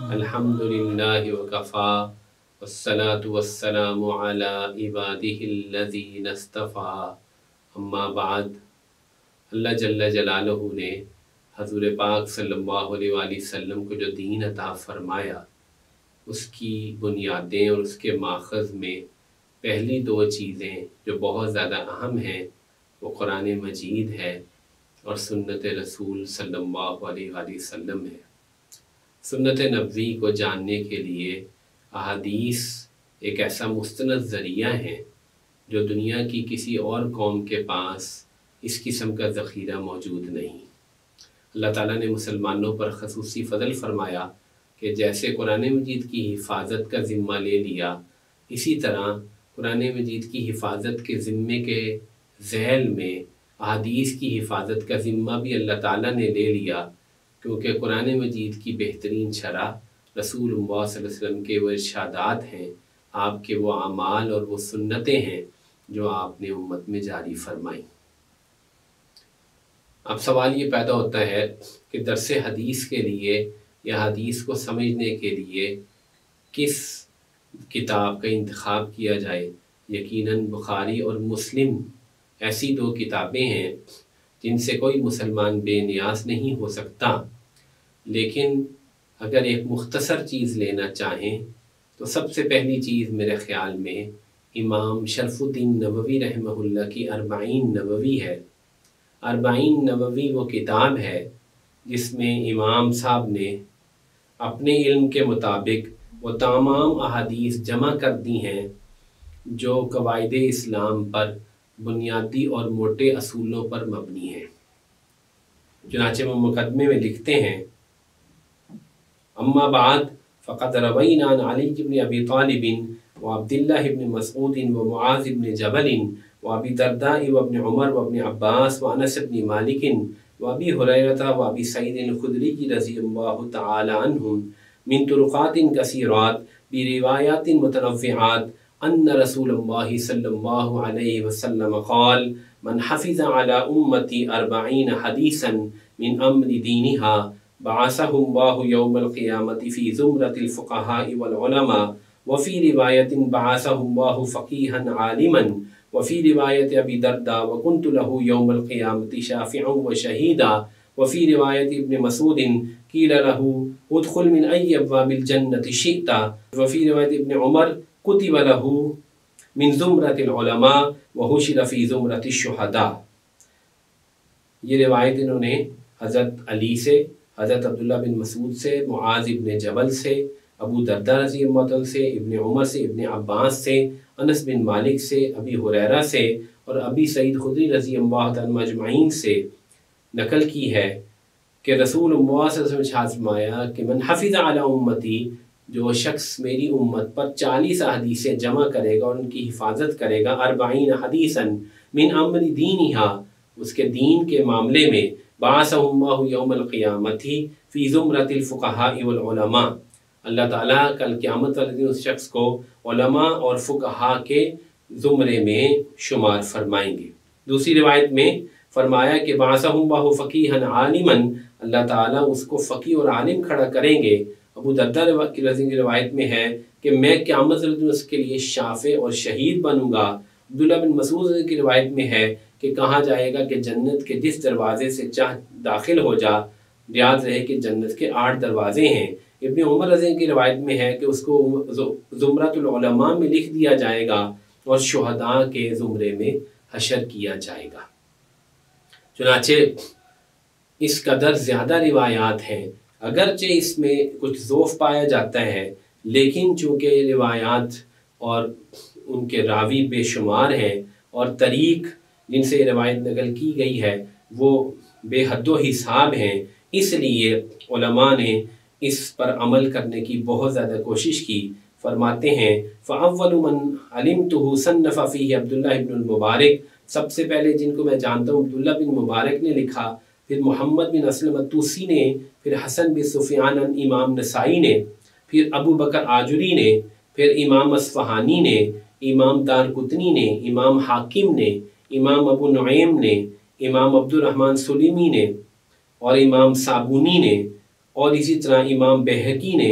الحمدللہ وکفا والصلاة والسلام علی عبادہ الذین اصطفیٰ اما بعد۔ اللہ جل جلالہ نے حضور پاک صلی اللہ علیہ وآلہ وسلم کو جو دین عطا فرمایا، اس کی بنیادیں اور اس کے ماخذ میں پہلی دو چیزیں جو بہت زیادہ اہم ہیں وہ قرآن مجید ہے اور سنت رسول صلی اللہ علیہ وآلہ وسلم ہے۔ سنت نبوی کو جاننے کے لیے احادیث ایک ایسا مستند ذریعہ ہے جو دنیا کی کسی اور قوم کے پاس اس قسم کا ذخیرہ موجود نہیں۔ اللہ تعالیٰ نے مسلمانوں پر خصوصی فضل فرمایا کہ جیسے قرآن مجید کی حفاظت کا ذمہ لے لیا، اسی طرح قرآن مجید کی حفاظت کے ذمے کے ذیل میں احادیث کی حفاظت کا ذمہ بھی اللہ تعالیٰ نے لے لیا، کیونکہ قرآن مجید کی بہترین شرح رسول اللہ صلی اللہ علیہ وسلم کے وہ ارشادات ہیں، آپ کے وہ اعمال اور وہ سنتیں ہیں جو آپ نے امت میں جاری فرمائیں۔ اب سوال یہ پیدا ہوتا ہے کہ درس حدیث کے لیے یا حدیث کو سمجھنے کے لیے کس کتاب کا انتخاب کیا جائے۔ یقیناً بخاری اور مسلم ایسی دو کتابیں ہیں جن سے کوئی مسلمان بے نیاز نہیں ہو سکتا، لیکن اگر ایک مختصر چیز لینا چاہیں تو سب سے پہلی چیز میرے خیال میں امام شرف الدین نووی رحمہ اللہ کی اربعین نووی ہے۔ اربعین نووی وہ کتاب ہے جس میں امام صاحب نے اپنے علم کے مطابق وہ تمام احادیث جمع کر دی ہیں جو قواعد اسلام پر بنیادی اور موٹے اصولوں پر مبنی ہیں۔ چنانچہ وہ مقدمے میں لکھتے ہیں، اما بعد فقد روینا عن علی بن ابی طالب وعبداللہ بن مسعود ومعاذ بن جبل وابی درداء وابن عمر وابن عباس وانس بن مالک وابی ہریرہ وابی سعید الخدری رضی اللہ تعالی عنہم من طرقات کثیرات بروایات متنوعات ان رسول اللہ صلی اللہ علیہ وسلم قال من حفظ على امتی 40 حدیثا من امر دینها بعثه اللہ یوم القیامت فی زمرۃ الفقہاء والعلماء وفی روایت بعثه اللہ فقیہا عالما وفی روایت ابی درداء وکنت له یوم القیامت شافعا وشہیدا وفی روایت ابن مسعود قیل له ادخل من ای ابواب الجنة شئت وفی روایت ابن عمر کتب له من زمرۃ العلماء وحشر فی زمرۃ الشہداء۔ یہ روایت انہوں نے حضرت علی سے، حضرت عبداللہ بن مسعود سے، معاذ ابن جبل سے، ابو درداء رضی اللہ عنہ سے، ابن عمر سے، ابن عباس سے، انس بن مالک سے، ابی ہریرہ سے اور ابی سعید خدری رضی اللہ عنہ اجمعین سے نقل کی ہے کہ رسول اللہ صلی اللہ علیہ وسلم نے فرمایا کہ من حفظ علی امتی، جو شخص میری امت پر 40 حدیثیں جمع کرے گا اور ان کی حفاظت کرے گا، 40 حدیثا من امر دینہا، اس کے دین کے معاملے میں، بعثہ اللہ یوم القیامت فی زمرۃ الفقہاء والعلماء، اللہ تعالیٰ کل قیامت والے دن اس شخص کو علماء اور فقہاء کے زمرے میں شمار فرمائیں گے۔ دوسری روایت میں فرمایا کہ بعثہ اللہ فقیہا عالما، اللہ تعالیٰ اس کو فقیہ اور عالم کھڑا کریں گے۔ ابو درداء کی روایت میں ہے کہ میں قیامت اس کے لیے شافع اور شہید بنوں گا۔ عبداللہ بن مسعود کی روایت میں ہے کہ کہا جائے گا کہ جنت کے جس دروازے سے چاہ داخل ہو جا، یاد رہے کہ جنت کے 8 دروازے ہیں۔ ابن عمر رضی کی روایت میں ہے کہ اس کو زمرۃ العلماء میں لکھ دیا جائے گا اور شہداء کے زمرے میں حشر کیا جائے گا۔ چنانچہ اس قدر زیادہ روایات ہیں، اگرچہ اس میں کچھ ضعف پایا جاتا ہے، لیکن چونکہ روایات اور ان کے راوی بے شمار ہیں اور طریق جن سے روایت نقل کی گئی ہے وہ بے حد و حساب ہیں، اس لیے علماء نے اس پر عمل کرنے کی بہت زیادہ کوشش کی۔ فرماتے ہیں فَأَوَّلُ مَنْ عَلِمْتُهُ صَنَّفَ فِيهِ عبداللہ بن المبارک، سب سے پہلے جن کو میں جانتا ہوں عبداللہ بن مبارک نے لکھا، پھر محمد بن اسلم الطوسی نے، پھر حسن بن سفیان امام نسائی نے، پھر ابو بکر آجری نے، پھر امام اصفہانی نے، امام دارقطنی نے، امام حاکم نے، امام ابو نعیم نے، امام عبد الرحمن سلیمی نے اور امام صابونی نے، اور اسی طرح امام بہقی نے